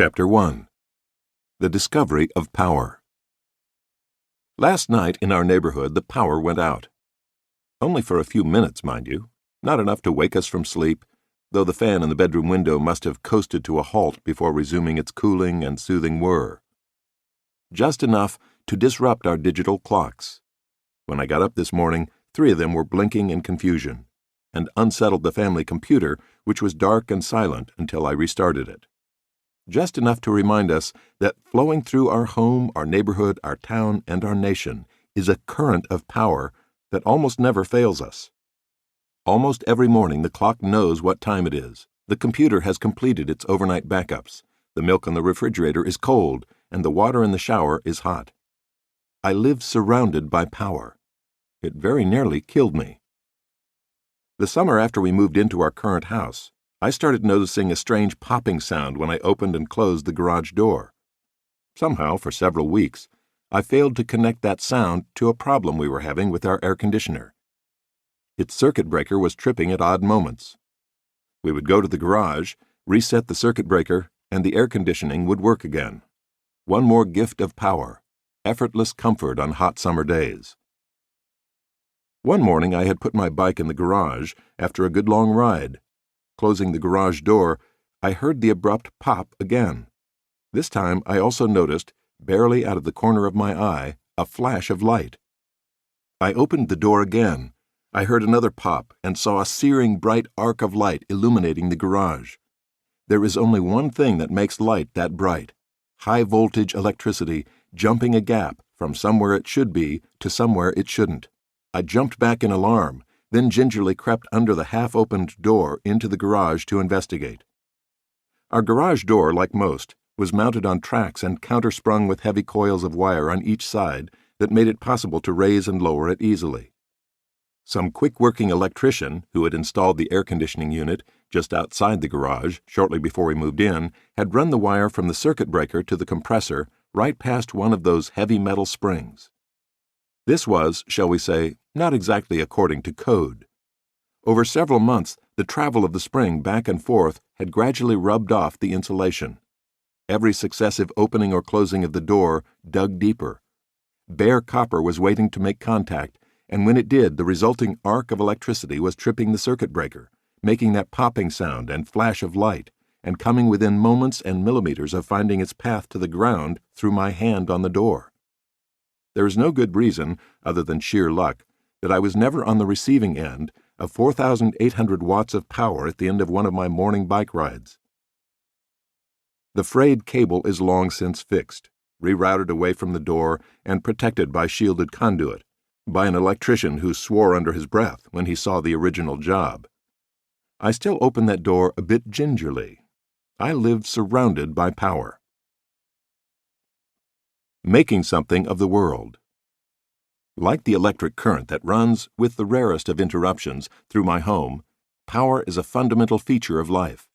Chapter 1. The Discovery of Power. Last night in our neighborhood the power went out. Only for a few minutes, mind you. Not enough to wake us from sleep, though the fan in the bedroom window must have coasted to a halt before resuming its cooling and soothing whir. Just enough to disrupt our digital clocks. When I got up this morning, 3 of them were blinking in confusion, and unsettled the family computer, which was dark and silent until I restarted it. Just enough to remind us that flowing through our home, our neighborhood, our town, and our nation is a current of power that almost never fails us. Almost every morning the clock knows what time it is. The computer has completed its overnight backups. The milk in the refrigerator is cold, and the water in the shower is hot. I live surrounded by power. It very nearly killed me. The summer after we moved into our current house, I started noticing a strange popping sound when I opened and closed the garage door. Somehow, for several weeks, I failed to connect that sound to a problem we were having with our air conditioner. Its circuit breaker was tripping at odd moments. We would go to the garage, reset the circuit breaker, and the air conditioning would work again. One more gift of power, effortless comfort on hot summer days. One morning I had put my bike in the garage after a good long ride. Closing the garage door, I heard the abrupt pop again. This time I also noticed, barely out of the corner of my eye, a flash of light. I opened the door again. I heard another pop and saw a searing bright arc of light illuminating the garage. There is only one thing that makes light that bright: high-voltage electricity jumping a gap from somewhere it should be to somewhere it shouldn't. I jumped back in alarm, then gingerly crept under the half-opened door into the garage to investigate. Our garage door, like most, was mounted on tracks and countersprung with heavy coils of wire on each side that made it possible to raise and lower it easily. Some quick-working electrician, who had installed the air conditioning unit just outside the garage shortly before we moved in, had run the wire from the circuit breaker to the compressor right past one of those heavy metal springs. This was, shall we say, not exactly according to code. Over several months, the travel of the spring back and forth had gradually rubbed off the insulation. Every successive opening or closing of the door dug deeper. Bare copper was waiting to make contact, and when it did, the resulting arc of electricity was tripping the circuit breaker, making that popping sound and flash of light, and coming within moments and millimeters of finding its path to the ground through my hand on the door. There is no good reason, other than sheer luck, that I was never on the receiving end of 4,800 watts of power at the end of one of my morning bike rides. The frayed cable is long since fixed, rerouted away from the door and protected by shielded conduit, by an electrician who swore under his breath when he saw the original job. I still open that door a bit gingerly. I live surrounded by power. Making something of the world. Like the electric current that runs, with the rarest of interruptions, through my home, power is a fundamental feature of life.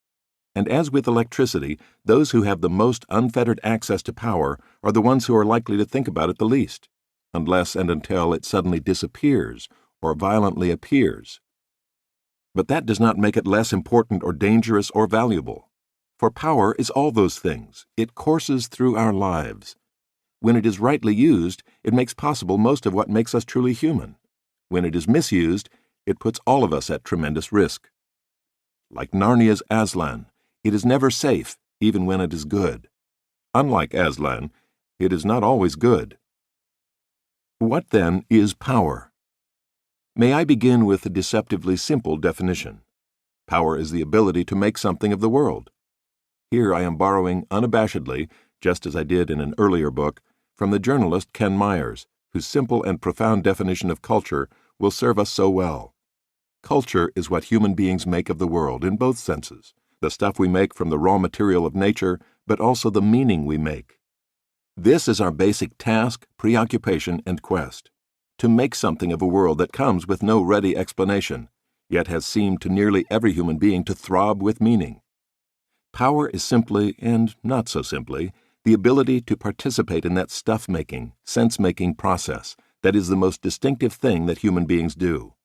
And as with electricity, those who have the most unfettered access to power are the ones who are likely to think about it the least, unless and until it suddenly disappears or violently appears. But that does not make it less important or dangerous or valuable. For power is all those things. It courses through our lives. When it is rightly used, it makes possible most of what makes us truly human. When it is misused, it puts all of us at tremendous risk. Like Narnia's Aslan, it is never safe, even when it is good. Unlike Aslan, it is not always good. What then is power? May I begin with a deceptively simple definition. Power is the ability to make something of the world. Here I am borrowing unabashedly, just as I did in an earlier book, from the journalist Ken Myers, whose simple and profound definition of culture will serve us so well. Culture is what human beings make of the world in both senses, the stuff we make from the raw material of nature, but also the meaning we make. This is our basic task, preoccupation, and quest: to make something of a world that comes with no ready explanation, yet has seemed to nearly every human being to throb with meaning. Power is simply, and not so simply, the ability to participate in that stuff-making, sense-making process that is the most distinctive thing that human beings do.